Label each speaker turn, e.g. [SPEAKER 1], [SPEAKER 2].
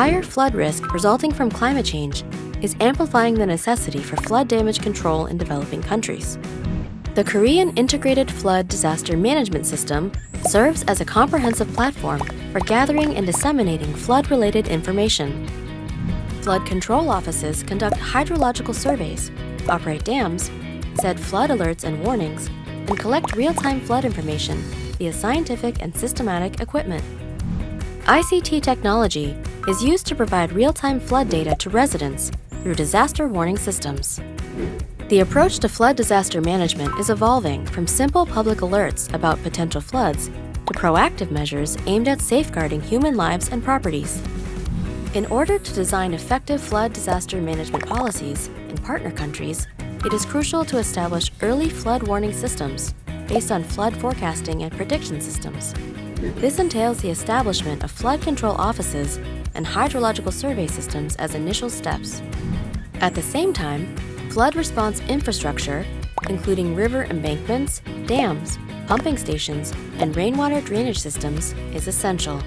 [SPEAKER 1] higher flood risk resulting from climate change is amplifying the necessity for flood damage control in developing countries. The Korean Integrated Flood Disaster Management System serves as a comprehensive platform for gathering and disseminating flood-related information. Flood control offices conduct hydrological surveys, operate dams, set flood alerts and warnings, and collect real-time flood information via scientific and systematic equipment. ICT technology is used to provide real-time flood data to residents through disaster warning systems. The approach to flood disaster management is evolving from simple public alerts about potential floods to proactive measures aimed at safeguarding human lives and properties. In order to design effective flood disaster management policies in partner countries, it is crucial to establish early flood warning systems based on flood forecasting and prediction systems. This entails the establishment of flood control offices and hydrological survey systems as initial steps. At the same time, flood response infrastructure, including river embankments, dams, pumping stations, and rainwater drainage systems, is essential.